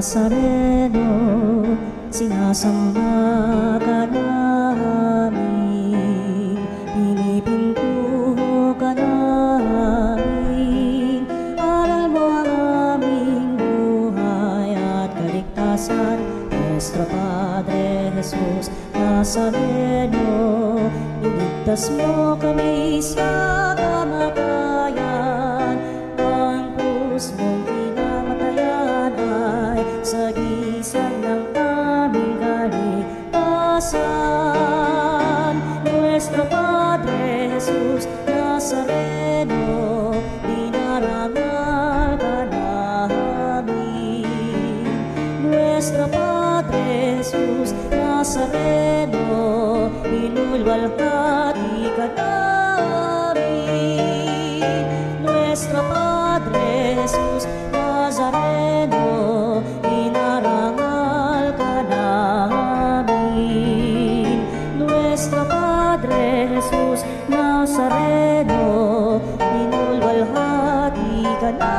Nazareno, sinasamba ka namin, pinipintuho ka namin, aral mo ang aming buhay at kaligtasan. Nuestro Padre Jesus Nazareno, iligtas mo kami sa kamatayan, ang krus mong pinamatayan ay sagisag ng aming kaligtasan. Nuestro Padre Jesus Nazareno, dinarangal ka namin. Nuestro Padre Jesus Nazareno, inulwalhati ka namin. Nuestro Padre Jesus Nazareno, inarangal ka namin. Nuestro Padre Jesus Nazareno, inulwalhati ka namin.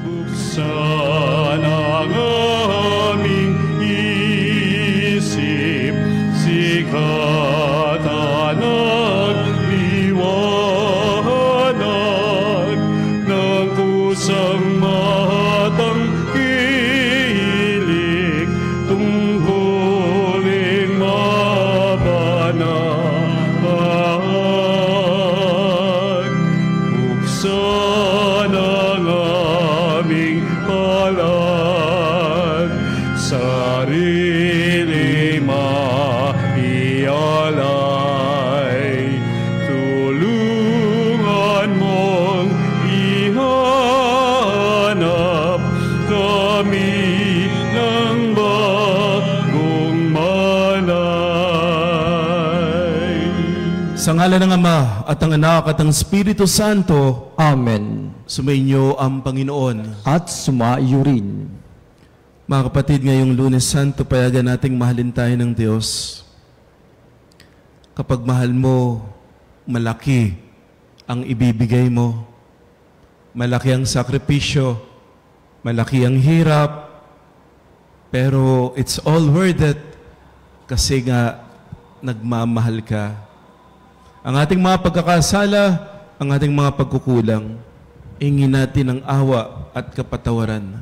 Buksan ang aming isip, sikatan ang liwanag ng kusang matang kilig, tungkulin mabanag. Buksan ang aming palad, sarili maialay, tulungan mong ihanap kami ng bagong malay. Sa ngalan ng Ama at ang Anak at ang Espiritu Santo, Amen. sumainyo ang Panginoon. At sumaiyo rin. Mga kapatid, ngayong Lunes Santo, payagan nating mahalin tayo ng Diyos. Kapag mahal mo, malaki ang ibibigay mo. Malaki ang sakripisyo, malaki ang hirap, pero it's all worth it kasi nga nagmamahal ka. Ang ating mga pagkakasala, ang ating mga pagkukulang, ingin natin ang awa at kapatawaran.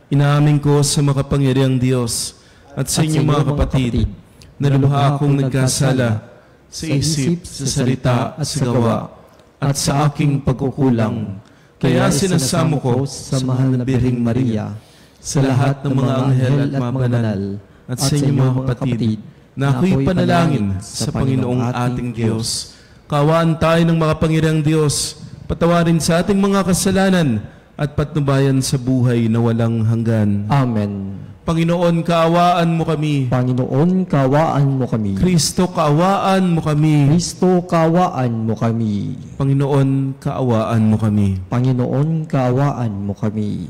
Inaamin ko sa makapangyarihang Diyos at sa inyong mga kapatid na lubha akong nagkasala sa isip, sa salita at sa gawa at sa aking pagkukulang. Kaya sinasamo ko sa mahal na Birheng Maria, sa lahat ng mga anghel at mga banal, at sa inyong mga kapatid, na ako'y panalangin sa Panginoong ating Diyos. Kaawaan tayo ng makapangyarihang Diyos, patawarin sa ating mga kasalanan at patnubayan sa buhay na walang hanggan. Amen. Panginoon, kaawaan mo kami. Panginoon, kaawaan mo kami. Kristo, kaawaan mo kami. Kristo, kaawaan mo kami. Panginoon, kaawaan mo kami. Panginoon, kaawaan mo kami.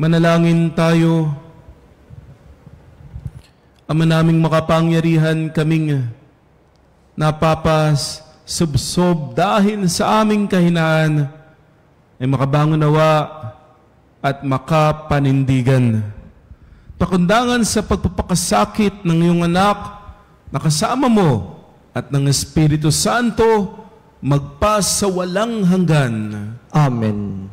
Manalangin tayo. Ama naming makapangyarihan, kaming napapasubsob dahil sa aming kahinaan, ay makabangon nawa at makapanindigan. Pakundangan sa pagpapakasakit ng iyong anak na kasama mo at ng Espiritu Santo magpas sa walang hanggan. Amen.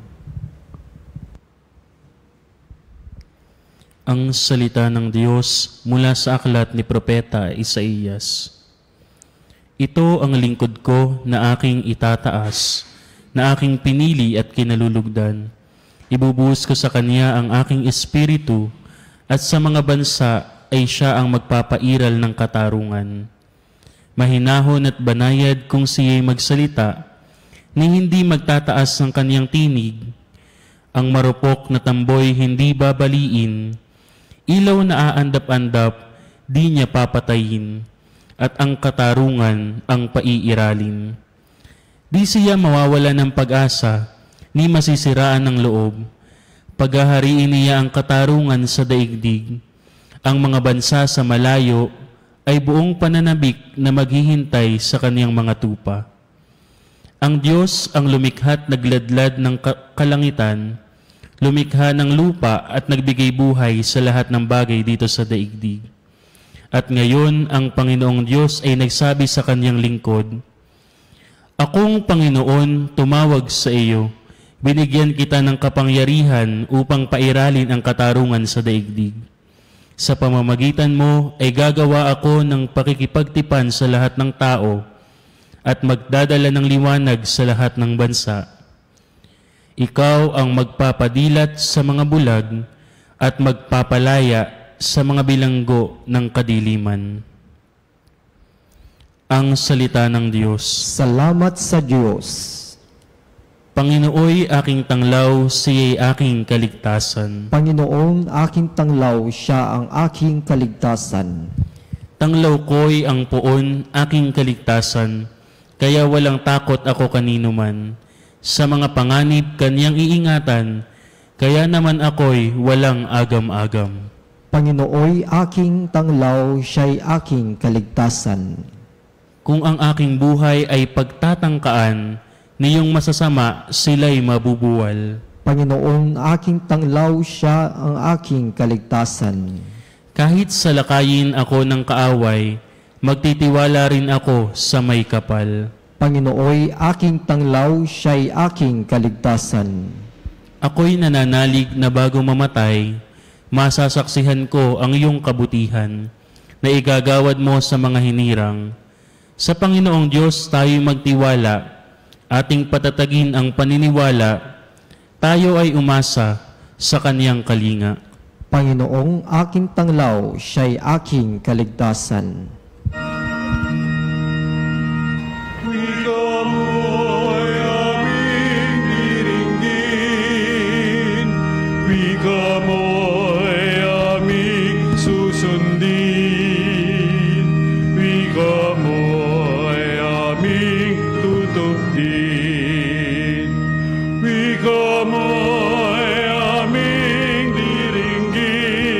Ang salita ng Diyos mula sa aklat ni Propeta Isaías. Ito ang lingkod ko na aking itataas, na aking pinili at kinalulugdan. Ibubuhos ko sa kanya ang aking espiritu, at sa mga bansa ay siya ang magpapairal ng katarungan. Mahinahon at banayad kung siya'y magsalita, ni hindi magtataas ng kanyang tinig. Ang marupok na tamboy hindi babaliin, ilaw na aandap-andap, di niya papatayin. at ang katarungan ang paiiralin. Di siya mawawala ng pag-asa, ni masisiraan ng loob. Paghahariin niya ang katarungan sa daigdig. Ang mga bansa sa malayo ay buong pananabik na maghihintay sa kaniyang mga tupa. Ang Diyos ang lumikha't nagladlad ng kalangitan, lumikha ng lupa at nagbigay buhay sa lahat ng bagay dito sa daigdig. At ngayon ang Panginoong Diyos ay nagsabi sa kaniyang lingkod, Akong Panginoon, tumawag sa iyo, binigyan kita ng kapangyarihan upang pairalin ang katarungan sa daigdig. Sa pamamagitan mo ay gagawa ako ng pakikipagtipan sa lahat ng tao at magdadala ng liwanag sa lahat ng bansa. Ikaw ang magpapadilat sa mga bulag at magpapalaya sa mga bilanggo ng kadiliman. Ang salita ng Diyos. Salamat sa Diyos. Panginooy aking tanglaw, siya'y aking kaligtasan. Panginoon, aking tanglaw, siya ang aking kaligtasan. Tanglaw ko'y ang poon, aking kaligtasan, kaya walang takot ako kanino man. Sa mga panganib kaniyang iingatan, kaya naman ako'y walang agam-agam. Panginooy aking tanglaw, siya'y aking kaligtasan. Kung ang aking buhay ay pagtatangkaan, niyong masasama sila'y mabubuwal. Panginoon, aking tanglaw, siya ang aking kaligtasan. Kahit salakayin ako ng kaaway, magtitiwala rin ako sa may kapal. Panginooy aking tanglaw, siya'y aking kaligtasan. Ako'y nananalig na bago mamatay, masasaksihan ko ang iyong kabutihan, na igagawad mo sa mga hinirang. Sa Panginoong Diyos tayo'y magtiwala, ating patatagin ang paniniwala, tayo ay umasa sa kaniyang kalinga. Panginoong aking tanglaw, siya'y aking kaligtasan. Wika mo'y aming diringgin, wika mo'y aming susundin, wika mo'y aming tutupin, wika mo'y aming diringgin,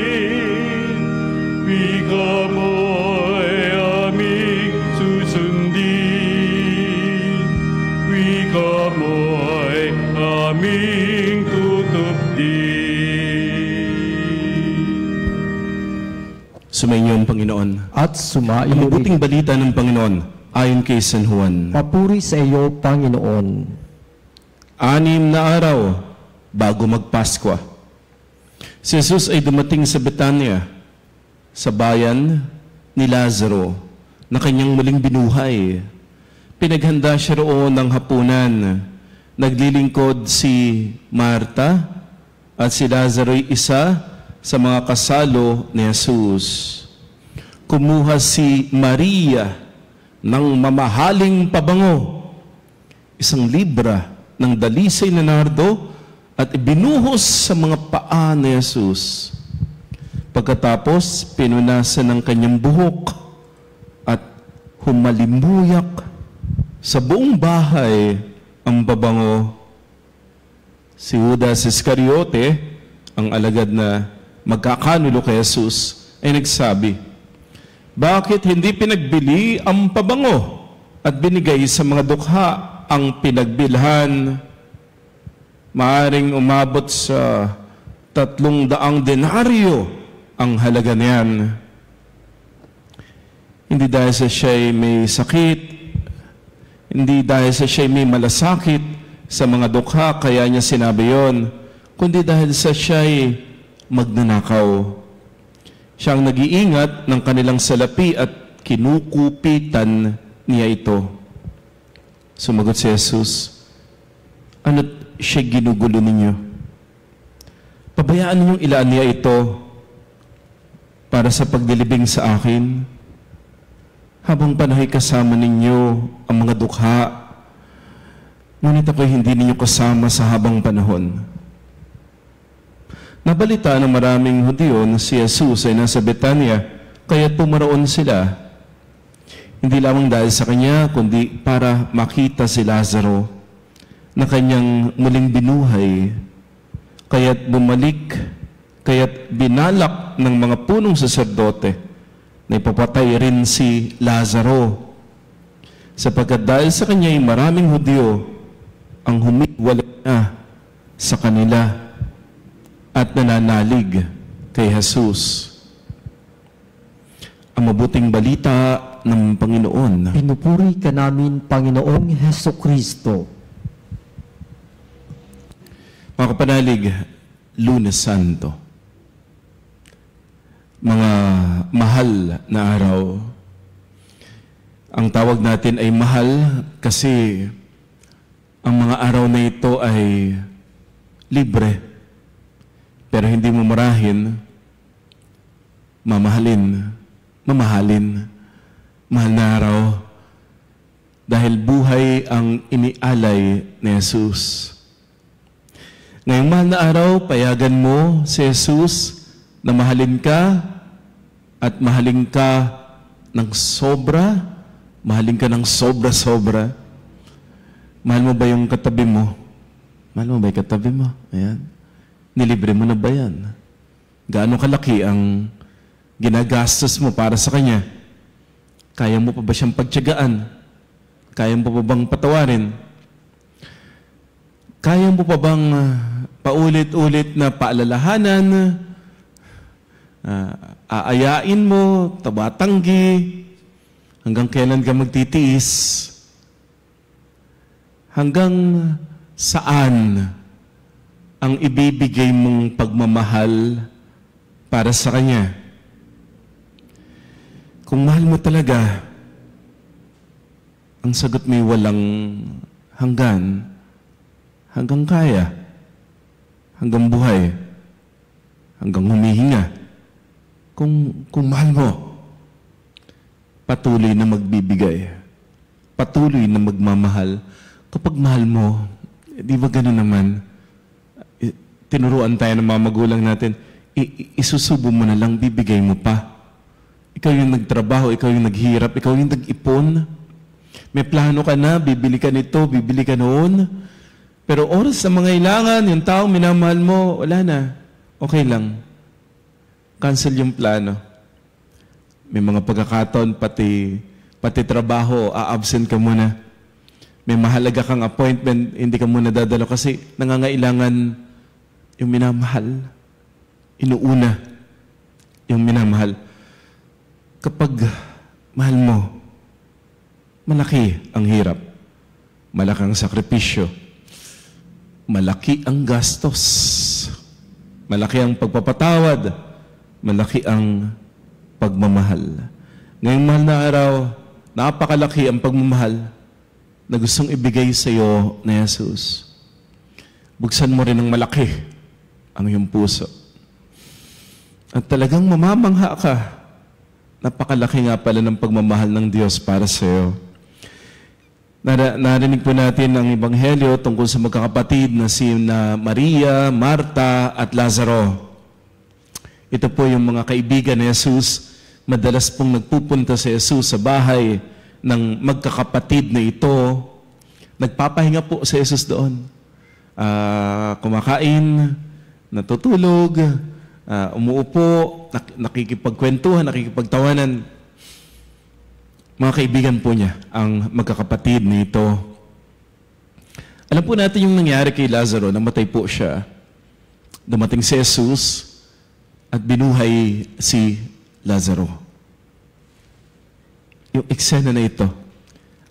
wika mo'y aming susundin, wika mo'y aming tutupin. Sumainyo ang Panginoon. At sumaiyo Ang mabuting rin. balita ng Panginoon ayon kay San Juan. Papuri sa iyo, Panginoon. 6 na araw bago magpaskwa, si Jesus ay dumating sa Betania, sa bayan ni Lazaro, na kanyang muling binuhay. Pinaghanda siya roon ng hapunan. Naglilingkod si Marta at si Lazaro ay isa sa mga kasalo ni Jesus. Kumuha si Maria ng mamahaling pabango, 1 libra ng dalisay na nardo, at ibinuhos sa mga paa ni Jesus. Pagkatapos, pinunasan ng kanyang buhok at humalimuyak sa buong bahay ang pabango. Si Judas Iscariote, ang alagad na magkakanulo kay Jesus, ay nagsabi, bakit hindi pinagbili ang pabango at binigay sa mga dukha ang pinagbilhan? Maaring umabot sa 300 denaryo ang halaga niyan. Hindi dahil sa siya'y may sakit, hindi dahil sa siya'y may malasakit sa mga dukha, kaya niya sinabi yon, kundi dahil sa siya'y magnanakaw. Siya ang nag-iingat ng kanilang salapi at kinukupitan niya ito. Sumagot si Jesus, ano't siya ginugulo ninyo? Pabayaan ninyong ilaan niya ito para sa pagdilibing sa akin, habang panahoy kasama ninyo ang mga dukha, ngunit ako'y hindi ninyo kasama sa habang panahon. Nabalita ng maraming Hudyo na si Jesus ay nasa Betania, kaya't pumaroon sila. Hindi lamang dahil sa kanya, kundi para makita si Lazaro na kanyang muling binuhay, kaya't bumalik, kaya't binalak ng mga punong saserdote na ipapatay rin si Lazaro. Sapagkat dahil sa kanya ay maraming Hudyo ang humiwalay na sa kanila at nananalig kay Jesus. Ang mabuting balita ng Panginoon. Pinupuri ka namin, Panginoong Hesukristo. Mga kapanalig, Lunes Santo. Mga mahal na araw. Ang tawag natin ay mahal kasi ang mga araw na ito ay libre. Pero hindi mo marahin, mamahalin. Mahal na araw. Dahil buhay ang inialay ni Jesus. Ngayong mahal na araw, payagan mo si Jesus na mahalin ka at mahalin ka ng sobra. Mahalin ka ng sobra-sobra. Mahal mo ba yung katabi mo? Mahal mo ba yung katabi mo? Ayan. Nilibre mo na ba yan? Gaano kalaki ang ginagastos mo para sa kanya? Kaya mo pa ba siyang pagtiyagaan? Kaya mo pa bang patawarin? Kaya mo pa bang paulit-ulit na paalalahanan? Aayain mo, tabatanggi, hanggang kailan ka magtitiis? Hanggang saan ang ibibigay mong pagmamahal para sa Kanya? Kung mahal mo talaga, ang sagot may walang hanggan, hanggang kaya, hanggang buhay, hanggang humihinga. Kung mahal mo, patuloy na magbibigay, patuloy na magmamahal. Kapag mahal mo, di ba gano'n naman? Tinuruan tayo ng mga magulang natin, isusubo mo na lang, bibigay mo pa. Ikaw yung nagtrabaho, ikaw yung naghirap, ikaw yung nag-ipon. May plano ka na, bibili ka nito, bibili ka noon. Pero oras sa mga ilangan, yung taong minamahal mo, wala na. Okay lang. Cancel yung plano. May mga pagkakataon, pati trabaho, a-absent ka muna. May mahalaga kang appointment, hindi ka muna dadalo kasi nangangailangan yung minamahal. Inuuna yung minamahal. Kapag mahal mo, malaki ang hirap, malaki ang sakripisyo, malaki ang gastos, malaki ang pagpapatawad, malaki ang pagmamahal. Ngayong mahal na araw, napakalaki ang pagmamahal na gustong ibigay sa iyo na Jesus. Buksan mo rin ng malaki ang iyong puso. At talagang mamamangha ka. Napakalaki nga pala ng pagmamahal ng Diyos para sa iyo. Narinig po natin ang Ebanghelyo tungkol sa magkakapatid na Maria, Marta at Lazaro. Ito po yung mga kaibigan ni Jesus. Madalas pong nagpupunta si Jesus sa bahay ng magkakapatid na ito. Nagpapahinga po si Jesus doon. Kumakain, natutulog, umuupo, nakikipagkwentuhan, nakikipagtawanan. Mga kaibigan po niya, ang magkakapatid nito. Alam po natin yung nangyari kay Lazaro, namatay po siya. Dumating si Jesus at binuhay si Lazaro. Yung eksena na ito,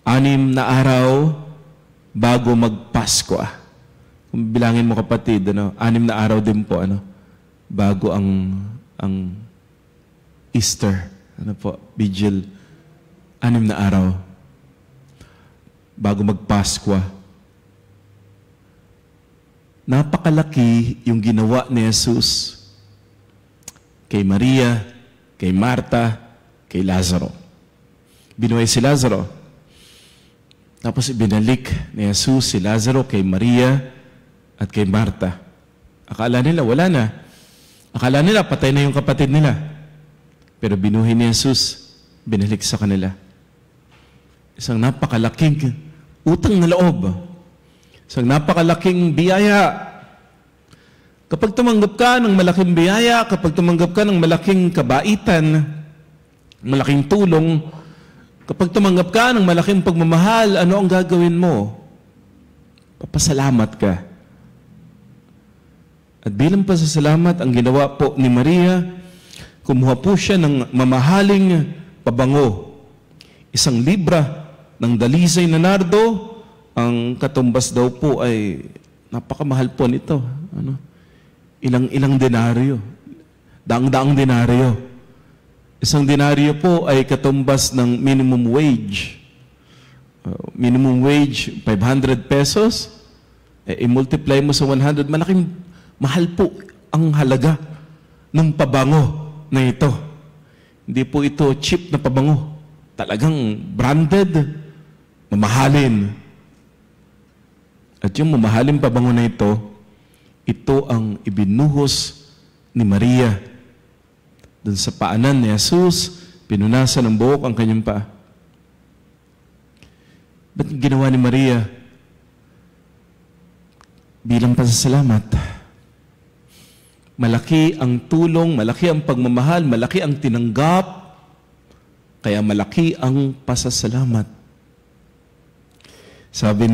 6 na araw bago magpasko. Kung bilangin mo kapatid, 6 na araw din po, bago ang Easter, Vigil, 6 na araw bago magpasko. Napakalaki yung ginawa ni Jesus kay Maria, kay Marta, kay Lazaro. Binuhay si Lazaro. Tapos ibinalik ni Jesus si Lazaro kay Maria at kay Marta. Akala nila wala na. Akala nila patay na yung kapatid nila. Pero binuhay ni Jesus, binalik sa kanila. Isang napakalaking utang na loob. Isang napakalaking biyaya. Kapag tumanggap ka ng malaking biyaya, kapag tumanggap ka ng malaking kabaitan, malaking tulong, kapag tumanggap ka ng malaking pagmamahal, ano ang gagawin mo? Papasalamat ka. At bilang pasasalamat, ang ginawa po ni Maria, kumuha po siya ng mamahaling pabango. Isang libra ng dalisay na nardo, ang katumbas daw po ay napakamahal po nito. Ilang denaryo. Daang-daang denaryo. Isang denaryo po ay katumbas ng minimum wage. Minimum wage, 500 pesos. I-multiply mo sa 100, malaking mahal po ang halaga ng pabango na ito. Hindi po ito cheap na pabango. Talagang branded, mamahalin. At yung mamahalin pabango na ito ang ibinuhos ni Maria. Doon sa paanan ni Jesus, pinunasan ng buhok ang kanyang paa. Ba't ginawa ni Maria? Bilang pasasalamat. Malaki ang tulong, malaki ang pagmamahal, malaki ang tinanggap, kaya malaki ang pasasalamat. Sabi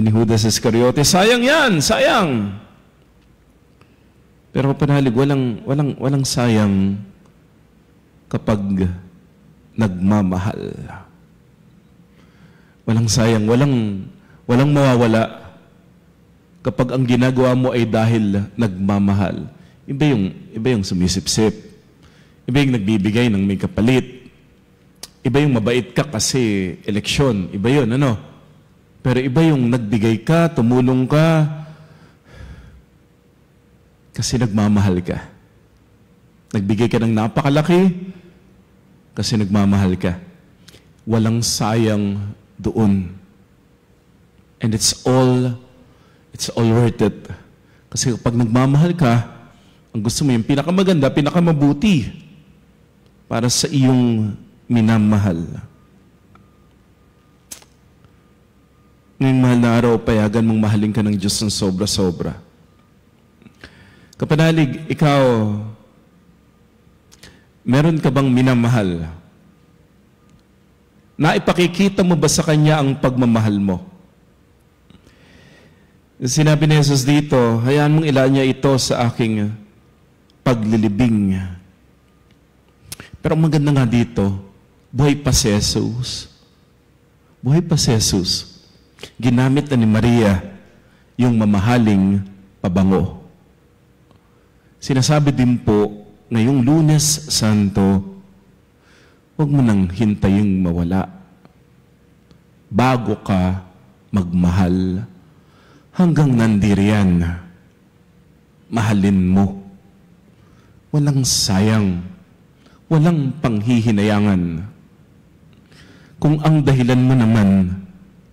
ni Judas Iscariote, sayang yan, sayang. Pero kapanalig, walang sayang kapag nagmamahal. Walang sayang, walang mawawala kapag ang ginagawa mo ay dahil nagmamahal. Iba yung sumisip-sip. Iba yung nagbibigay ng may kapalit. Iba yung mabait ka kasi eleksyon. Iba yun, ano? Pero iba yung nagbigay ka, tumulong ka, kasi nagmamahal ka. Nagbigay ka ng napakalaki, kasi nagmamahal ka. Walang sayang doon. And it's all worth it. Kasi kapag nagmamahal ka, ang gusto mo yung pinakamaganda, pinakamabuti para sa iyong minamahal. Ngayong mahal na araw, payagan mong mahalin ka ng Diyos ng sobra-sobra. Kapanalig, ikaw, meron ka bang minamahal? Naipakikita mo ba sa Kanya ang pagmamahal mo? Sinabi ni Jesus dito, hayaan mong ilaan niya ito sa aking paglilibing. Pero ang maganda nga dito, buhay pa si Jesus. Buhay pa si Jesus. Ginamit na ni Maria yung mamahaling pabango. Sinasabi din po, ngayong Lunes Santo, huwag mo nang hintaying mawala. Bago ka magmahal, hanggang nandiriyan, mahalin mo. Walang sayang, walang panghihinayangan. Kung ang dahilan mo naman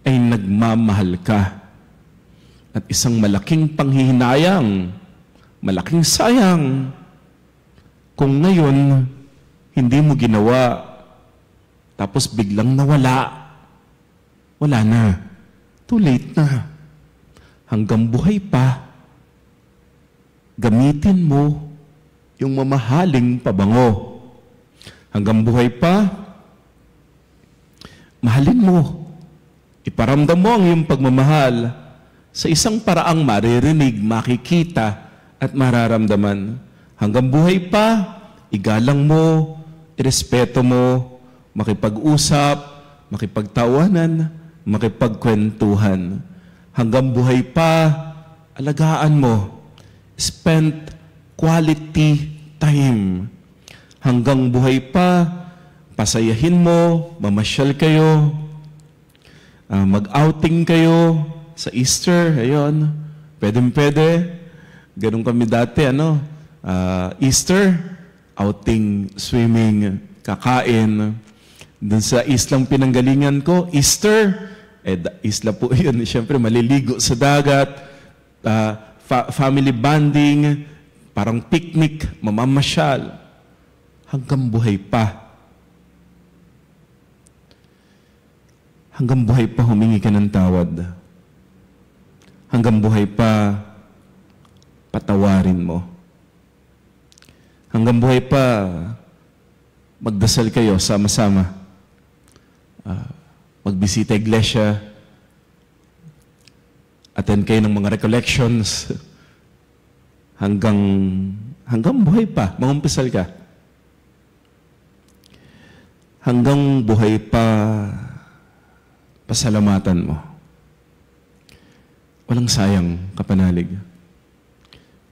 ay nagmamahal ka at isang malaking panghihinayang, malaking sayang, kung ngayon hindi mo ginawa tapos biglang nawala, wala na, too late na. Hanggang buhay pa, gamitin mo yung mamahaling pabango. Hanggang buhay pa, mahalin mo. Iparamdam mo ang iyong pagmamahal sa isang paraang maririnig, makikita, at mararamdaman. Hanggang buhay pa, igalang mo, irespeto mo, makipag-usap, makipagtawanan, makipagkwentuhan. Hanggang buhay pa, alagaan mo. Spend quality time. Hanggang buhay pa, pasayahin mo, mamasyal kayo, mag-outing kayo sa Easter, ayun. Pwede. Ganun kami dati, Easter, outing, swimming, kakain. Doon sa islang pinanggalingan ko, Easter, isla po yun, siyempre maliligo sa dagat, family bonding, parang picnic, mamamasyal, hanggang buhay pa. Hanggang buhay pa humingi ka ng tawad. Hanggang buhay pa patawarin mo. Hanggang buhay pa magdasal kayo sama-sama. Magbisita iglesia. Attend kayo ng mga recollections. Hanggang buhay pa, mangumpisal ka. Hanggang buhay pa, pasalamatan mo. Walang sayang, kapanalig.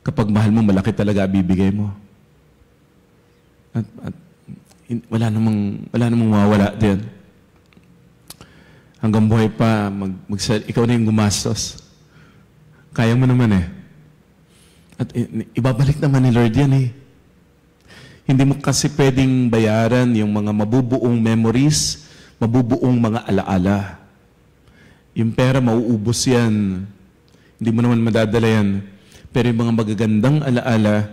Kapag mahal mo, malaki talaga bibigay mo. At wala namang mawawala din. Hanggang buhay pa, ikaw na yung gumastos. Kaya mo naman eh. At ibabalik naman ni Lord yan eh. Hindi mo kasi pwedeng bayaran yung mga mabubuong memories, mabubuong mga alaala. Yung pera, mauubos yan. Hindi mo naman madadala yan. Pero yung mga magagandang alaala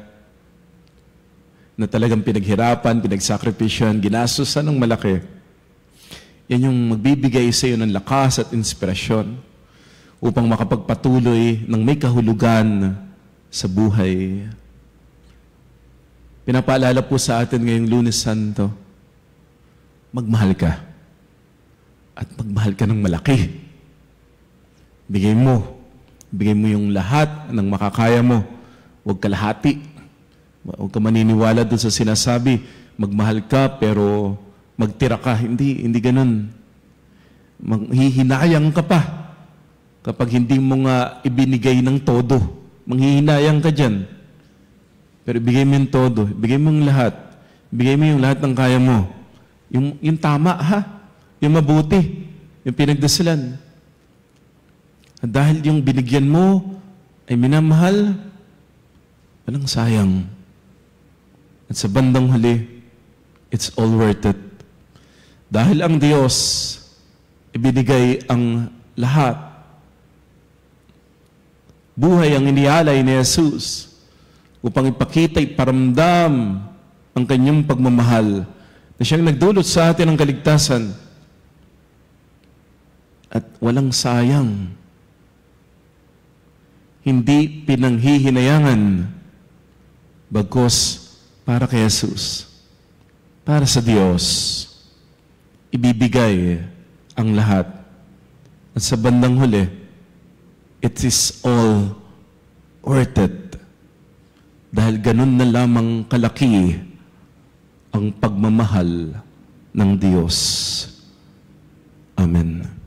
na talagang pinaghirapan, pinagsakripisyan, ginastusan ng malaki, yan yung magbibigay sa iyo ng lakas at inspirasyon upang makapagpatuloy ng may kahulugan sa buhay. Pinapaalala po sa atin ngayong Lunes Santo, magmahal ka. At magmahal ka ng malaki. Bigay mo yung lahat ng makakaya mo. Huwag kalahati. Huwag ka maniniwala doon sa sinasabi, magmahal ka pero magtira ka. Hindi ganun. Manghihinayang ka pa. Kapag hindi mo nga ibinigay ng todo, manghihinayang ka dyan. Pero ibigay mo yung todo, ibigay mo yung lahat. Ibigay mo yung lahat ng kaya mo. Yung tama ha? Yung mabuti. Yung pinagdasalan. At dahil yung binigyan mo ay minamahal, walang sayang. At sa bandang huli, it's all worth it. Dahil ang Diyos ibinigay ang lahat. Buhay ang inialay ni Jesus upang ipakita, iparamdam ang kanyang pagmamahal na siyang nagdulot sa atin ng kaligtasan. At walang sayang. Hindi pinanghihinayangan, bagkus para kay Jesus, para sa Diyos, ibibigay ang lahat. At sa bandang huli, it is all worth it. Dahil ganun na lamang kalaki ang pagmamahal ng Diyos. Amen.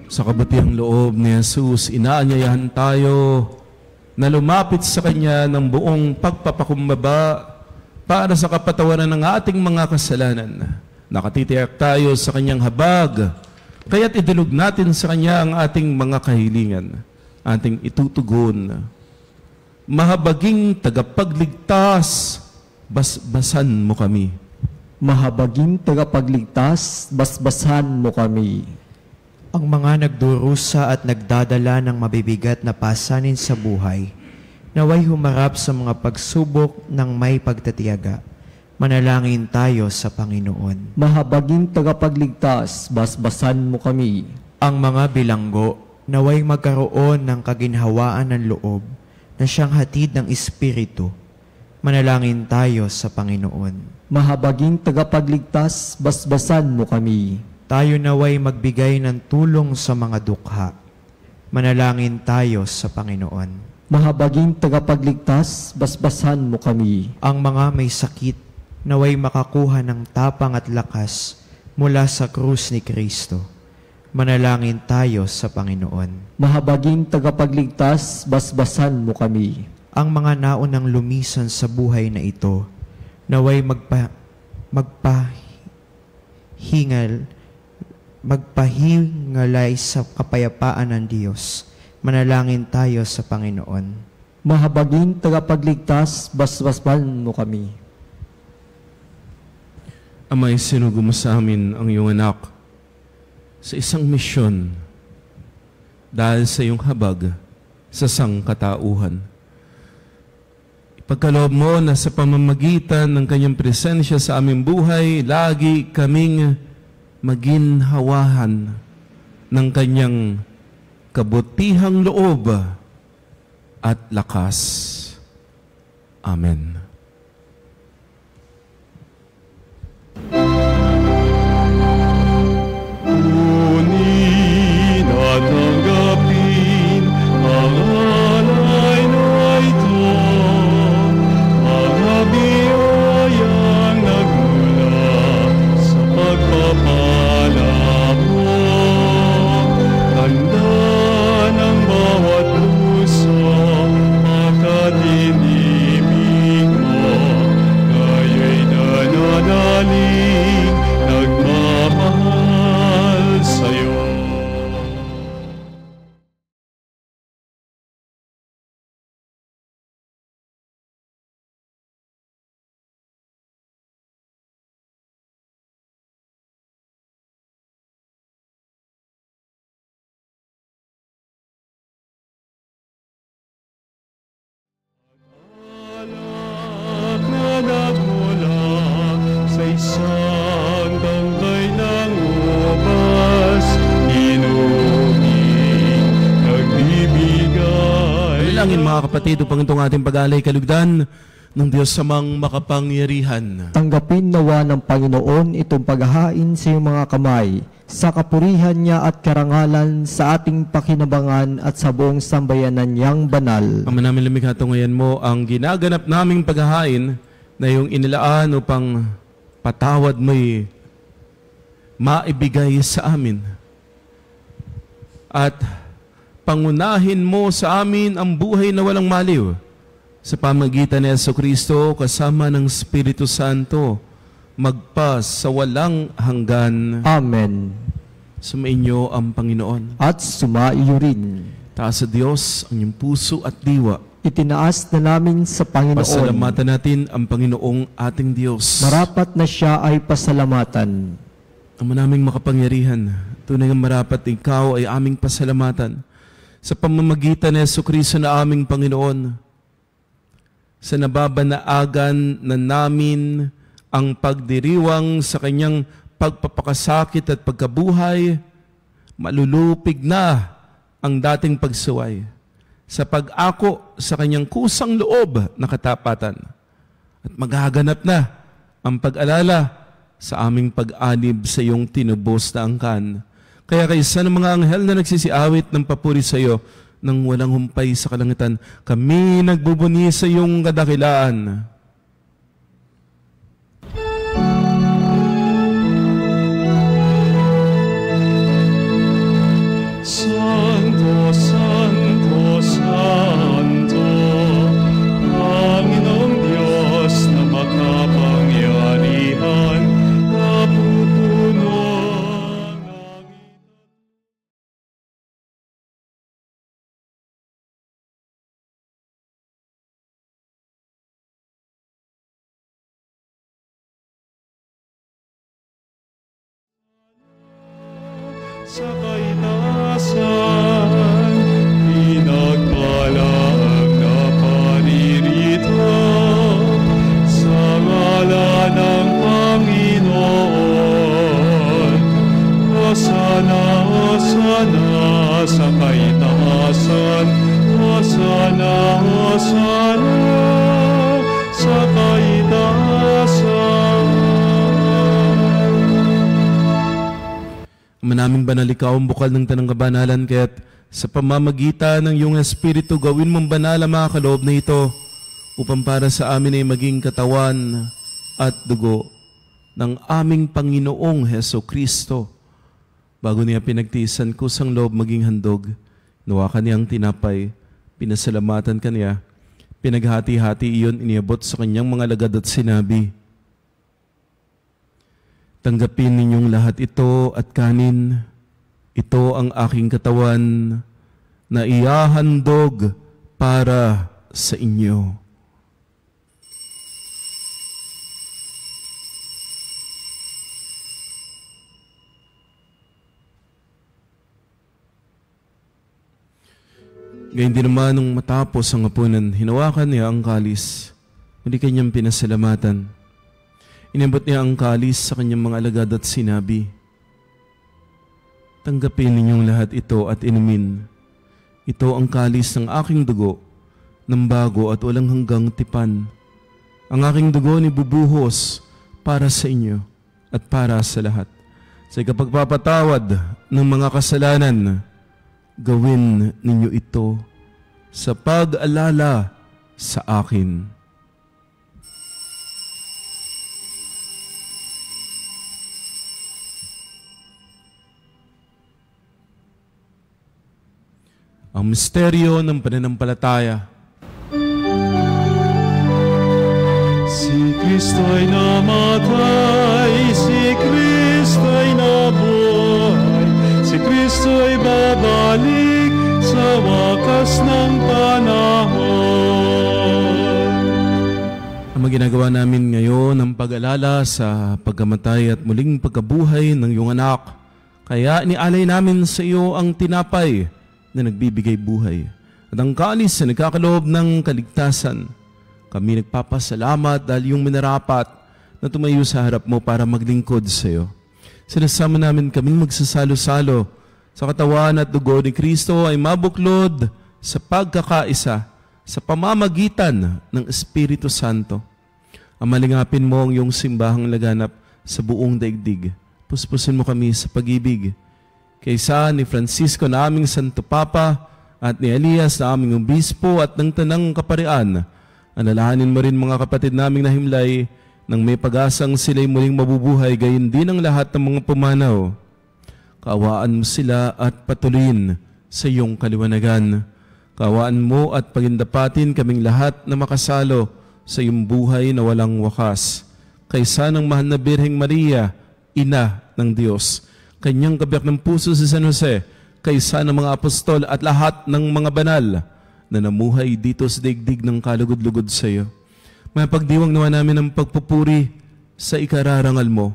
Sa kabutihang loob ni Jesus, inaanyayahan tayo na lumapit sa Kanya ng buong pagpapakumbaba para sa kapatawaran ng ating mga kasalanan. Nakatitiyak tayo sa Kanyang habag, kaya't idulog natin sa Kanya ang ating mga kahilingan, ating itutugon. Mahabaging tagapagligtas, basbasan mo kami. Mahabaging tagapagligtas, basbasan mo kami. Ang mga nagdurusa at nagdadala ng mabibigat na pasanin sa buhay, naway humarap sa mga pagsubok ng may pagtatiyaga. Manalangin tayo sa Panginoon. Mahabaging tagapagligtas, basbasan mo kami. Ang mga bilanggo, naway magkaroon ng kaginhawaan ng loob na siyang hatid ng Espiritu. Manalangin tayo sa Panginoon. Mahabaging tagapagligtas, basbasan mo kami. Tayo naway magbigay ng tulong sa mga dukha. Manalangin tayo sa Panginoon. Mahabaging tagapagligtas, basbasan mo kami. Ang mga may sakit, naway makakuha ng tapang at lakas mula sa krus ni Kristo. Manalangin tayo sa Panginoon. Mahabaging tagapagligtas, basbasan mo kami. Ang mga naunang lumisan sa buhay na ito, naway magpahingalay sa kapayapaan ng Diyos. Manalangin tayo sa Panginoon. Mahabaging tagapagligtas, basbasan mo kami. Amay, sinugo mo sa amin ang iyong anak sa isang misyon dahil sa iyong habag sa sangkatauhan. Ipagkaloob mo na sa pamamagitan ng kanyang presensya sa aming buhay, lagi kaming maginhawahan ng kanyang kabutihang loob at lakas. Amen. Kunin at tanggapin ang alay na ito, mga biyayang nagmula sa pagpapala mo. Tanda ng bawat puso at inibig mo, ngayon nananalig, nagmamahal sa'yo. Alak na nagmula sa isang tangkay ng ubas, inuging nagbibigay. Dalangin mga kapatid upang itong ating pag-alay kalugdan ng Diyos samang makapangyarihan. Tanggapin nawa ng Panginoon itong paghahain sa iyong mga kamay, sa kapurihan niya at karangalan sa ating pakinabangan at sa buong sambayanan niyang banal. Ama namin lumikha tungayan mo ang ginaganap naming paghahain na iyong inilaan upang patawad mo'y maibigay sa amin. At pangunahin mo sa amin ang buhay na walang maliw sa pamagitan ni Jesucristo kasama ng Espiritu Santo magpas sa walang hanggan. Amen. Sumainyo ang Panginoon. At sumaiyo rin. Taas sa Diyos ang iyong puso at diwa. Itinaas na namin sa Panginoon. Pasalamatan natin ang Panginoong ating Diyos. Marapat na siya ay pasalamatan. Ama naming makapangyarihan, tunay nga marapat ikaw ay aming pasalamatan sa pamamagitan ni Jesucristo na aming Panginoon, sa nababanaagan na namin ang pagdiriwang sa kanyang pagpapakasakit at pagkabuhay, malulupig na ang dating pagsuway sa pag-ako sa kanyang kusang loob na katapatan at maghaganap na ang pag-alala sa aming pag-anib sa iyong tinubos na angkan. Kaya kaysa ng mga anghel na nagsisiawit ng papuri sa iyo nang walang humpay sa kalangitan, kami nagbubuni sa iyong kadakilaan. Santo, Santo, Santo, Panginoong Diyos na makapangyarihan, napupuno ang langit. Sa kaitaasan, pinagpalang na paririto sa ngalan ng Panginoon. Hosana, Hosana sa kaitaasan, Hosana, Hosana sa kaitaasan. Manaming banal ikaw ang bukal ng tanang kabanalan, kaya't sa pamamagitan ng iyong Espiritu, gawin mong banal ang mga kaloob na ito upang para sa amin ay maging katawan at dugo ng aming Panginoong Jesucristo. Bago niya pinagtiisan kusang loob maging handog, nawa kaniyang tinapay, pinasalamatan kaniya, pinaghati-hati iyon, iniabot sa kanyang mga lagad at sinabi, tanggapin ninyong lahat ito at kanin. Ito ang aking katawan na ihahandog para sa inyo. Gayun din naman nung matapos ang hapunan, hinawakan niya ang kalis. Muli kanyang pinasalamatan. Inabot niya ang kalis sa kanyang mga alagad at sinabi, "Tanggapin ninyong lahat ito at inumin. Ito ang kalis ng aking dugo, ng bago at walang hanggang tipan. Ang aking dugo ni bubuhos para sa inyo at para sa lahat. Sa ikapagpapatawad ng mga kasalanan, gawin ninyo ito sa pag-alala sa akin." Ang misteryo ng pananampalataya. Si Kristo'y namatay, si Kristo'y nabuhay, si Kristo'y babalik sa wakas ng panahon. Ang ginagawa namin ngayon ang pag-alala sa pagkamatay at muling pagkabuhay ng iyong anak. Kaya inialay namin sa iyo ang tinapay na nagbibigay buhay at ang kalis na nagkakaloob ng kaligtasan. Kami nagpapasalamat dahil yung minarapat na tumayo sa harap mo para maglingkod sa iyo. Sinasama namin kaming magsasalo-salo sa katawan at dugo ni Kristo ay mabuklod sa pagkakaisa sa pamamagitan ng Espiritu Santo. Amalingapin mo ang iyong simbahang laganap sa buong daigdig. Puspusin mo kami sa pag-ibig. Kaysa ni Francisco na aming Santo Papa at ni Elias na aming Obispo at ng Tanang Kaparian, alalahanin mo rin mga kapatid naming nahimlay nang may pag-asang sila'y muling mabubuhay, gayon din ang lahat ng mga pumanaw. Kaawaan mo sila at patuloyin sa iyong kaliwanagan. Kaawaan mo at pagindapatin kaming lahat na makasalo sa iyong buhay na walang wakas. Kaysa ng mahal na Birheng Maria, Ina ng Diyos, kanyang kabiyak ng puso si San Jose, kaysa ng mga apostol at lahat ng mga banal na namuhay dito sa daigdig ng kalugod-lugod sa iyo. May pagdiwang naman namin ng pagpupuri sa ikararangal mo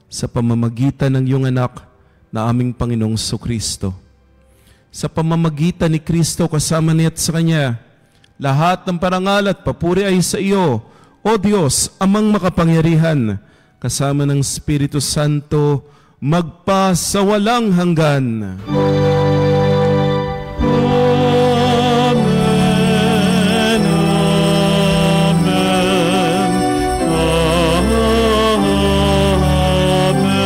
sa pamamagitan ng iyong anak na aming Panginoong Kristo. Sa pamamagitan ni Kristo kasama niya at sa Kanya, lahat ng parangal at papuri ay sa iyo, O Diyos, Amang makapangyarihan, kasama ng Espiritu Santo, magpa sa walang hanggan. Amen, amen, amen.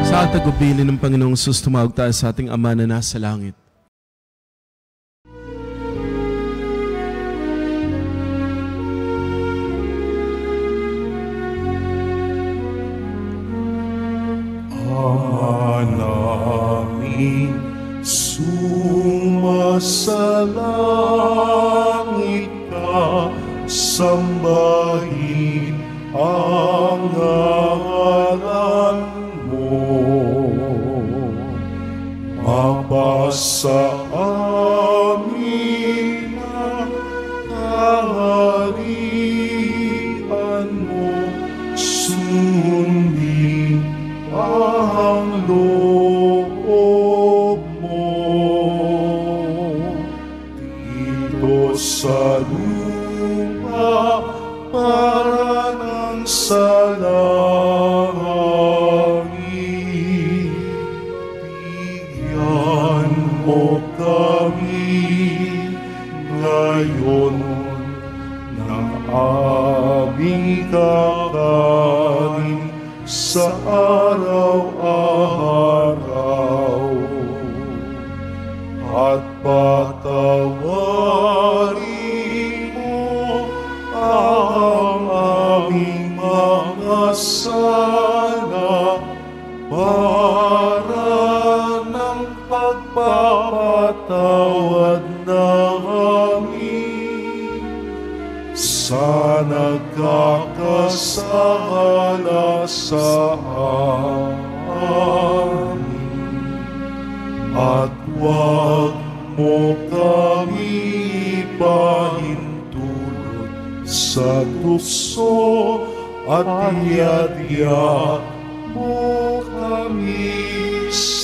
Sa tagubilin ng Panginoong Jesus, tumawag tayo sa ating Ama na nasa langit. Sumasalangit ka, sambahin ang ngalan mo. Mapasa amin ang kaharian mo, sundin ang loob mo. Dito sa lupa para ng sa langit, bigyan mo kami ngayon ng aming kakain sa araw-araw, at patawarin mo ang aming mga sala para ng pagpapatawad namin sa nagkakasala sa amin. At huwag mo kami ipahintulot sa tukso, at iadya mo kami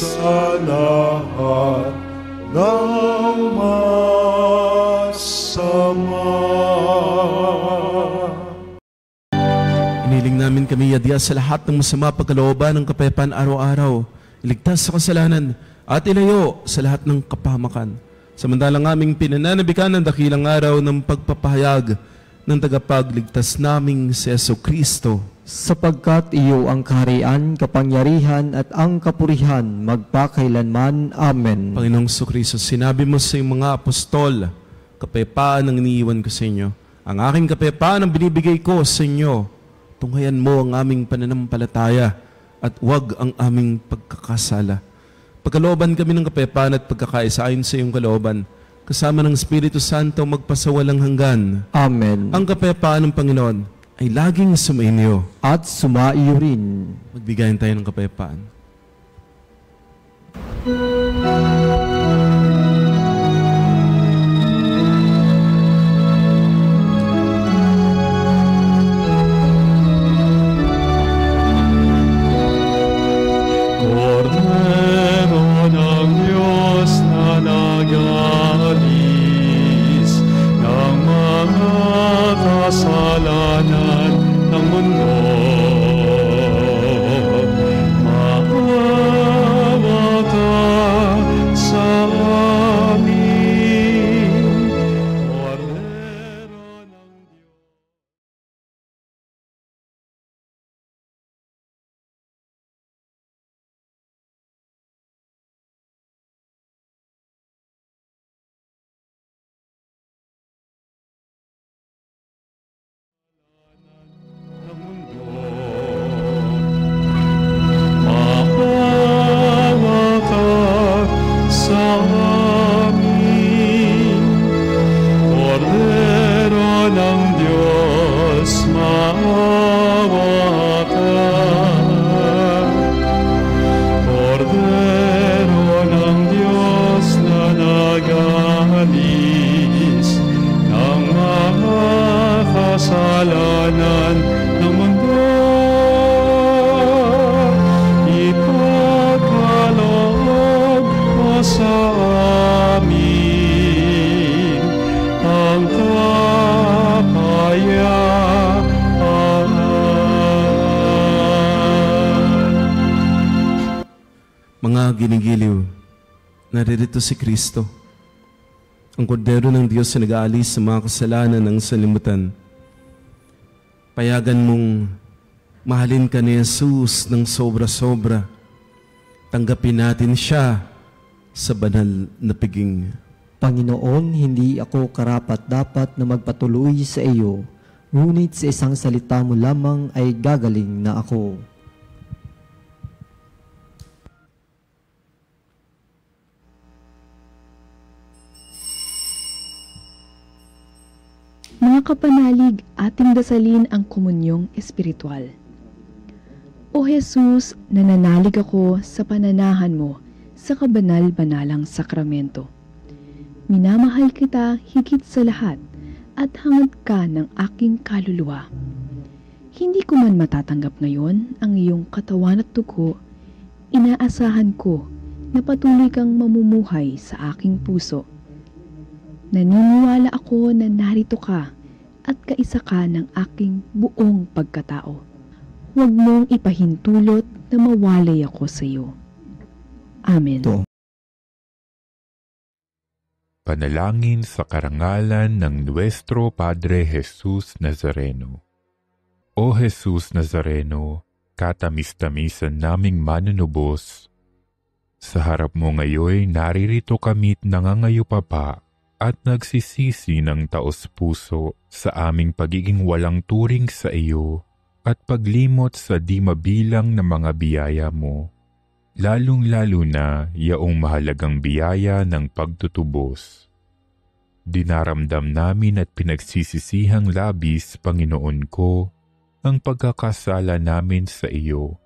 sa lahat ng masama. Iniling namin kami yadya sa lahat ng masama pagkalooban ng kapayapaan araw-araw, iligtas sa kasalanan at ilayo sa lahat ng kapahamakan. Samantalang aming pinananabikan ng dakilang araw ng pagpapahayag ng tagapagligtas naming si Jesucristo. Sapagkat iyo ang kaharian, kapangyarihan at ang kapurihan magpakailanman. Amen. Panginoong Jesucristo, sinabi mo sa iyong mga apostol, kapayapaan ang iniiwan ko sa inyo. Ang aking kapayapaan ang binibigay ko sa inyo. Tunghayan mo ang aming pananampalataya at huwag ang aming pagkakasala. Pagkalooban kami ng kapayapaan at pagkakaisa ayon sa iyong kalooban, kasama ng Espiritu Santo magpasawalang hanggan. Amen. Ang kapayapaan ng Panginoon ay laging sumainyo. At sumaiyo rin. Magbigayan tayo ng kapayapaan. Kasalanan ng mundo, maawa ka sa amin, Kordero ng Diyos. Kasalanan ng mundo, ipagkaloob mo sa amin ang kapayapaan. Mga ginigiliw, naririto si Kristo, ang Kordero ng Diyos na nag-aalis sa mga kasalanan ng sanlibutan. Payagan mong mahalin ka ni Jesus ng sobra-sobra. Tanggapin natin siya sa banal na piging. Panginoon, hindi ako karapat-dapat na magpatuloy sa iyo, ngunit sa isang salita mo lamang ay gagaling na ako. Mga kapanalig, ating dasalin ang komunyong espiritual. O Jesus, nananalig ako sa pananahan mo sa kabanal-banalang sakramento. Minamahal kita higit sa lahat at hangad ka ng aking kaluluwa. Hindi ko man matatanggap ngayon ang iyong katawan at dugo, inaasahan ko na patuloy kang mamumuhay sa aking puso. Naniniwala ako na narito ka at kaisa ka ng aking buong pagkatao. Huwag mong ipahintulot na mawalay ako sa iyo. Amen. Panalangin sa karangalan ng Nuestro Padre Jesus Nazareno. O Jesus Nazareno, katamis-tamisan naming manunubos, sa harap mo ngayon naririto kami't nangangayupapa at nagsisisi ng taos-puso sa aming pagiging walang turing sa iyo at paglimot sa di mabilang na mga biyaya mo, lalong-lalo na yaong mahalagang biyaya ng pagtutubos. Dinaramdam namin at pinagsisisihang labis, Panginoon ko, ang pagkakasala namin sa iyo.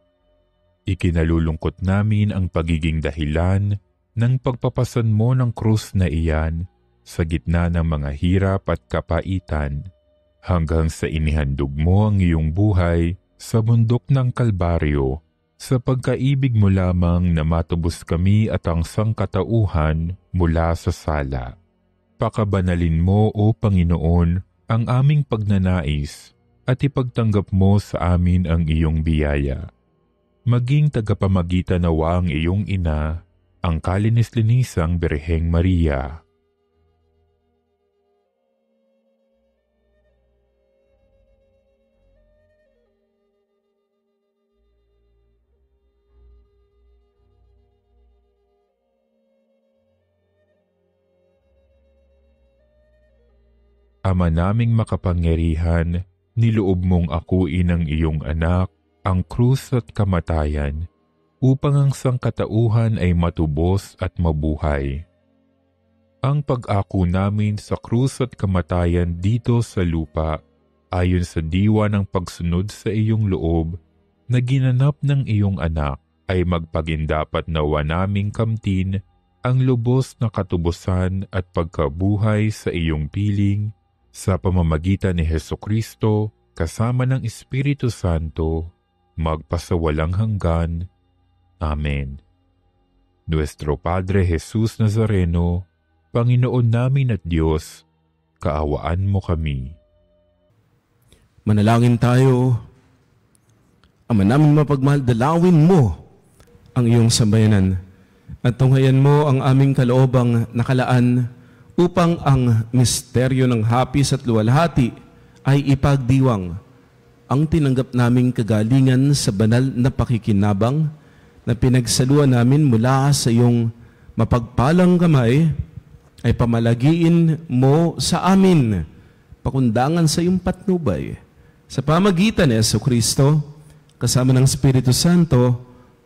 Ikinalulungkot namin ang pagiging dahilan ng pagpapasan mo ng krus na iyan sa gitna ng mga hirap at kapaitan, hanggang sa inihandog mo ang iyong buhay sa bundok ng Kalbaryo Sa pagkaibig mo lamang na matubos kami at ang sangkatauhan mula sa sala. Pakabanalin mo, O Panginoon, ang aming pagnanais at ipagtanggap mo sa amin ang iyong biyaya. Maging tagapamagitan nawa ang iyong ina, ang kalinis-linisang Birheng Maria. Ama naming makapangyarihan, niloob mong akuin ang iyong anak, ang krus at kamatayan, upang ang sangkatauhan ay matubos at mabuhay. Ang pag-ako namin sa krus at kamatayan dito sa lupa, ayon sa diwa ng pagsunod sa iyong loob, na ginanap ng iyong anak, ay magpagindapat nawa naming kamtin ang lubos na katubusan at pagkabuhay sa iyong piling, sa pamamagitan ni Hesukristo, kasama ng Espiritu Santo, magpasawalang hanggan. Amen. Nuestro Padre Jesus Nazareno, Panginoon namin at Diyos, kaawaan mo kami. Manalangin tayo. Ama naming mapagmahal, dalawin mo ang iyong sambayanan at tunghayan mo ang aming kaloobang nakalaan upang ang misteryo ng hapis at luwalhati ay ipagdiwang. Ang tinanggap naming kagalingan sa banal na pakikinabang na pinagsaluan namin mula sa iyong mapagpalang kamay ay pamalagiin mo sa amin, pakundangan sa iyong patnubay. Sa pamagitan ni Jesucristo, kasama ng Espiritu Santo,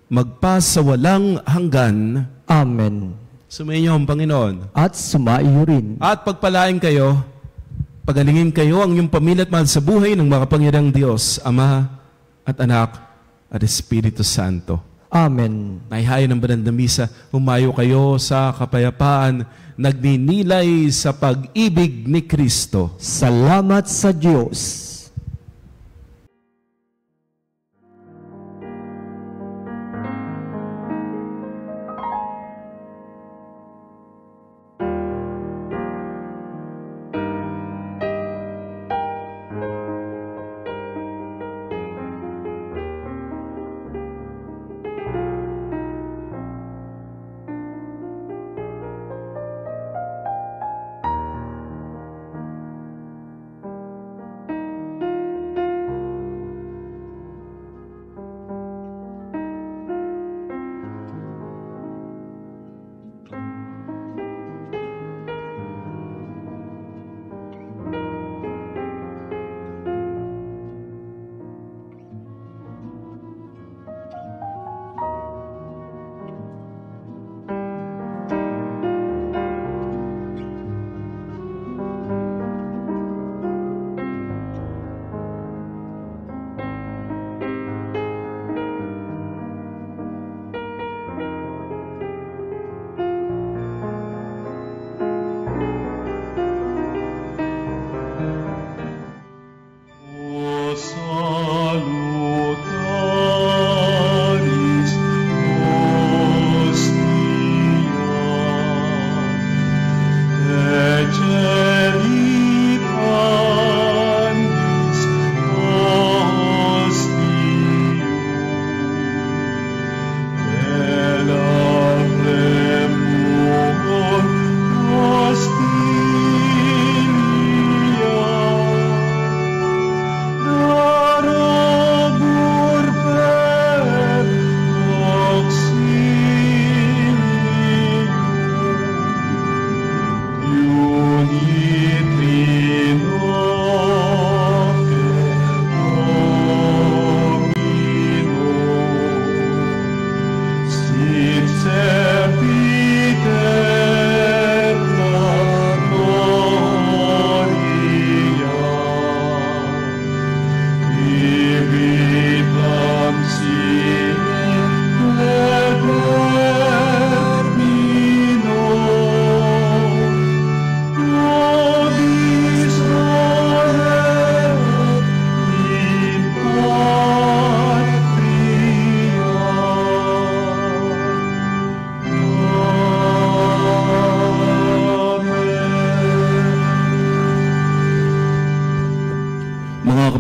magpasawalang hanggan. Amen. Sumainyo ang Panginoon. At sumaiyo rin. At pagpalain kayo, pagalingin kayo ang iyong pamilya at mahal sa buhay ng makapangyarihang Diyos, Ama at Anak at Espiritu Santo. Amen. Naihain ng banal na misa, humayo kayo sa kapayapaan, nagninilay sa pag-ibig ni Kristo. Salamat sa Diyos.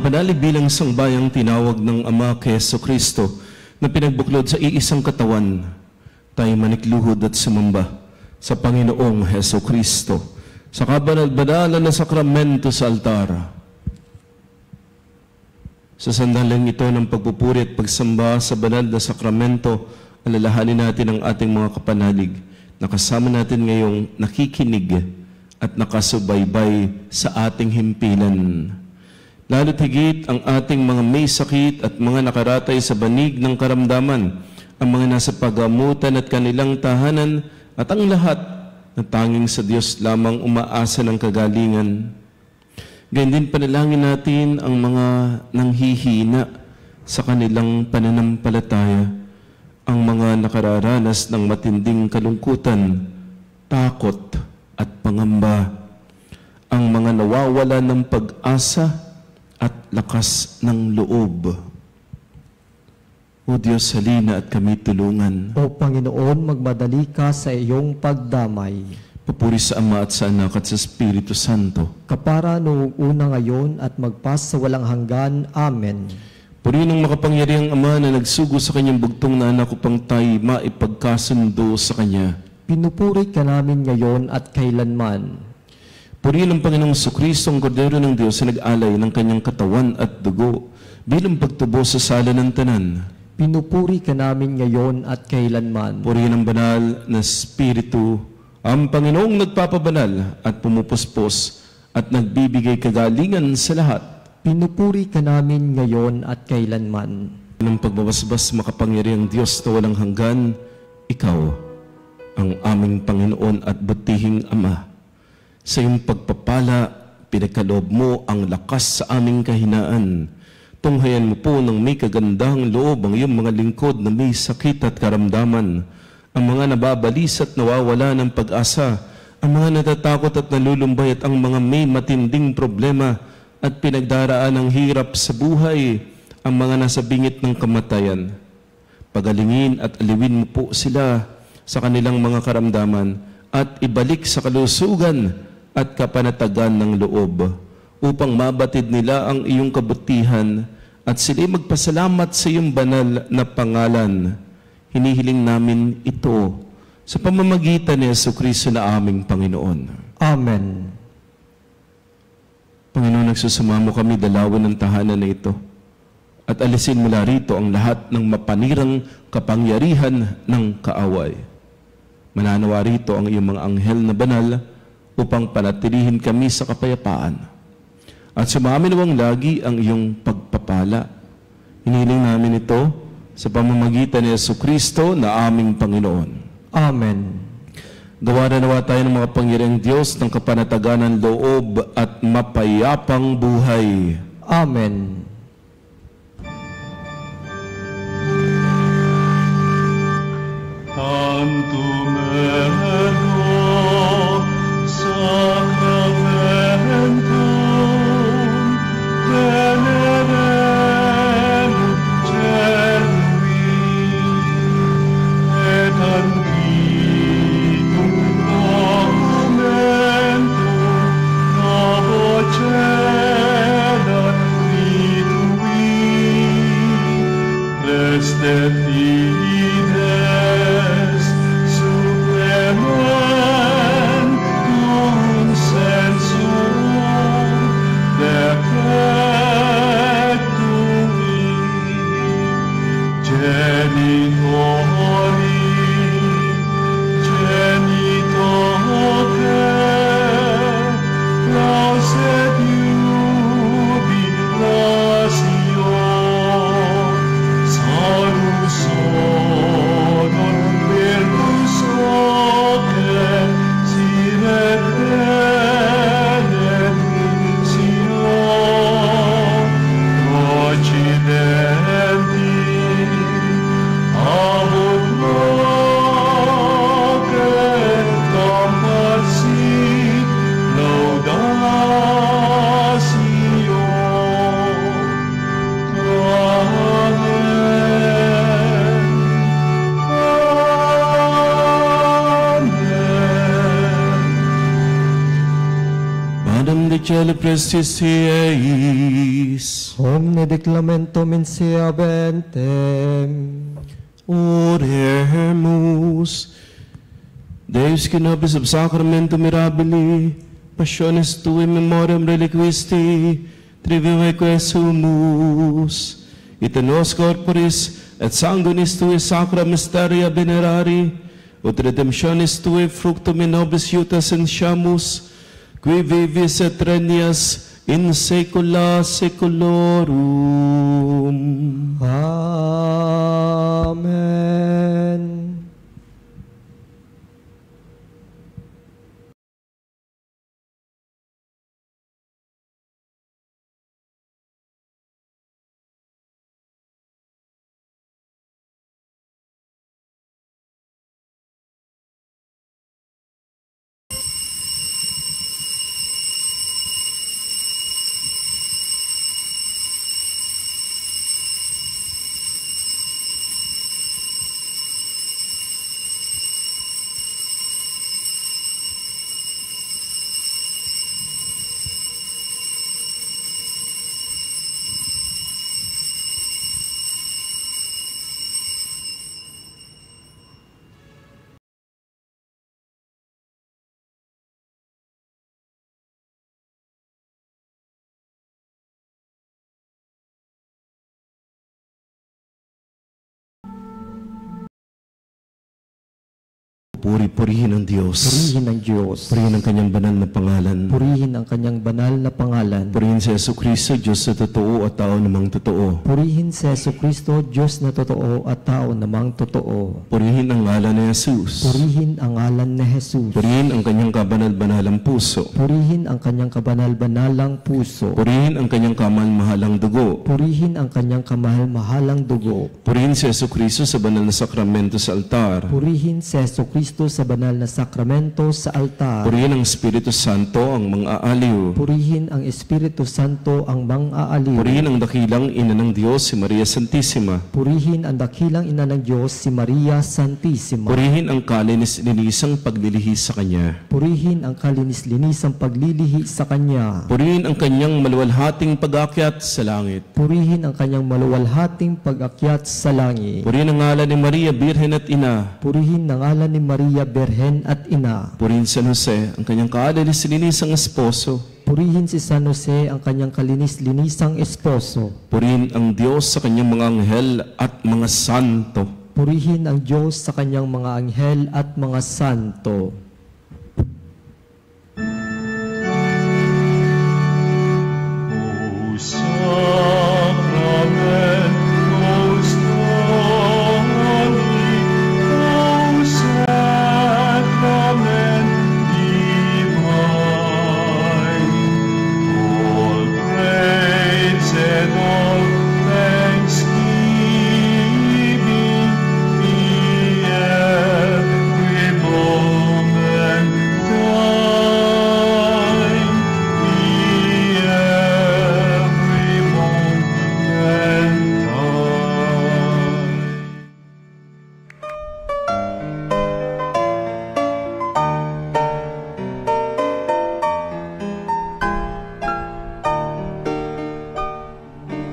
panali bilang sangbayang tinawag ng Ama kay Jesucristo na pinagbuklod sa iisang katawan, tayo manikluhod at sumamba sa Panginoong Jesucristo sa kabanal-banalan na sakramento sa altar. Sa sandaling ito ng pagpupuri at pagsamba sa banal na sakramento, alalahanin natin ang ating mga kapanalig na kasama natin ngayong nakikinig at nakasubaybay sa ating himpilan. Lalo't higit ang ating mga may sakit at mga nakaratay sa banig ng karamdaman, ang mga nasa pagamutan at kanilang tahanan, at ang lahat na tanging sa Diyos lamang umaasa ng kagalingan. Ganyan din panalangin natin ang mga nanghihina sa kanilang pananampalataya, ang mga nakararanas ng matinding kalungkutan, takot at pangamba, ang mga nawawala ng pag-asa at lakas ng loob. O Diyos, halina at kami tulungan. O Panginoon, magmadali ka sa iyong pagdamay. Papuri sa Ama at sa Anak at sa Espiritu Santo. Kapara noong una ngayon at magpas sa walang hanggan. Amen. Purihin ng makapangyarihang Ama na nagsugo sa kanyang bugtong na anak upang tayo maipagkasundo sa Kanya. Pinupuri ka namin ngayon at kailanman. Purihin ng Panginoong Jesucristo, ang Kordero ng Diyos na nag-alay ng kanyang katawan at dugo bilang pagtubo sa sala ng tanan. Pinupuri ka namin ngayon at kailanman. Purihin ng banal na Espiritu, ang Panginoong nagpapabanal at pumupuspos at nagbibigay kagalingan sa lahat. Pinupuri ka namin ngayon at kailanman. Ng pagbabasbas makapangyarihang Diyos na walang hanggan, Ikaw, ang aming Panginoon at butihing Ama. Sa iyong pagpapala, pinagkaloob mo ang lakas sa aming kahinaan. Tunghayan mo po ng may kagandahang loob ang iyong mga lingkod na may sakit at karamdaman, ang mga nababalis at nawawala ng pag-asa, ang mga natatakot at nalulumbay at ang mga may matinding problema at pinagdaraan ng hirap sa buhay, ang mga nasa bingit ng kamatayan. Pagalingin at aliwin mo po sila sa kanilang mga karamdaman at ibalik sa kalusugan at kapanatagan ng loob upang mabatid nila ang iyong kabutihan at sila'y magpasalamat sa iyong banal na pangalan. Hinihiling namin ito sa pamamagitan ni Jesucristo na aming Panginoon. Amen. Panginoon, nagsusumamo kami dalawin ng tahanan na ito at alisin mula rito ang lahat ng mapanirang kapangyarihan ng kaaway. Mananawa rito ang iyong mga anghel na banal upang panatilihin kami sa kapayapaan. At sumaminawang lagi ang iyong pagpapala. Hinihiling namin ito sa pamamagitan ni Jesucristo na aming Panginoon. Amen. Gawa na nawa tayo ng mga pangyariang Diyos ng kapanatagan ng loob at mapayapang buhay. Amen. Tantum ergo sacramentum venerem cerui et antiquum documentum novo celat Angeli Prestis eis. Omne declamentum in sea bentem. Oremus, Deus que nobis ab sacramento mirabili, passiones tui memoriam reliquisti, trivium sumus, et nos corporis et sanguinis tui sacra mysteria venerari, ut redemptionis tui fructum in nobis iutas insciamus, qui vivis et regnias in saecula saeculorum. Amen. Puri-purihin ang Diyos. Purihin ang Diyos. Purihin ang kanyang banal na pangalan. Purihin ang kanyang banal na pangalan. Purihin si Jesucristo, Diyos na totoo at tao namang totoo. Purihin si Jesucristo, Diyos na totoo at tao namang totoo. Purihin ang ngalan ni Jesus. Purihin ang ngalan ni Jesus. Purihin ang kanyang kabanal-banalang puso. Purihin ang kanyang kabanal-banalang puso. Purihin ang kanyang kamahal-mahalang dugo. Purihin ang kanyang kamahal-mahalang dugo. Purihin si Jesucristo sa banal na sakramento sa altar. Purihin si Jesucristo sa banal na sakramento sa altar. Purihin ang Espiritu Santo ang mang-aaliw. Purihin ang Espiritu Santo ang mang-aaliw. Purihin ang dakilang ina ng Diyos, si Maria Santissima. Purihin ang dakilang ina ng Diyos, si Maria Santissima. Purihin ang kalinis-linisang paglilihi sa Kanya. Purihin ang kalinis-linisang paglilihi sa Kanya. Purihin ang kanyang maluwalhating pag-akyat sa langit. Purihin ang kanyang maluwalhating pag-akyat sa langit. Purihin ang ngalan ni Maria, Birhen at Ina. Purihin ang ngalan ni Maria, Birhen at Ina. Purihin San Jose, ang kanyang kalinis-linisang esposo. Purihin si San Jose, ang kanyang kalinis-linisang esposo. Purihin ang Diyos sa kanyang mga anghel at mga santo. Purihin ang Diyos sa kanyang mga anghel at mga santo.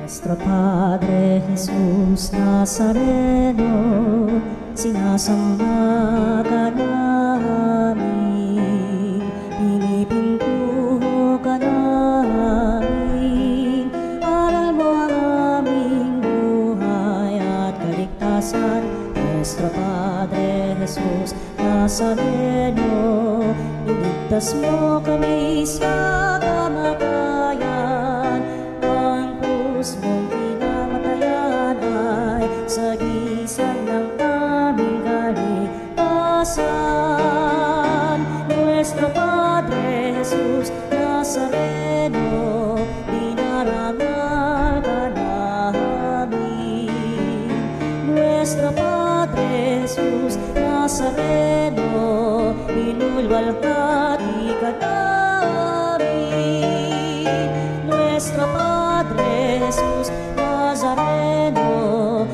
Nuestro Padre Jesús Nazareno, sinasamba ka namin, pinipintuho ka namin, aral mo ang aming buhay at kaligtasan. Nuestro Padre Jesús Nazareno, iligtas mo kami sa kamatayan, ang krus mong pinamatayan ay sagisag ng aming kaligtasan. Nuestro Padre Jesus Nazareno, dinarangal ka namin. Nuestro Padre Jesus Nazareno, inulwalhati ka namin. Nuestro Padre Jesus Nazareno,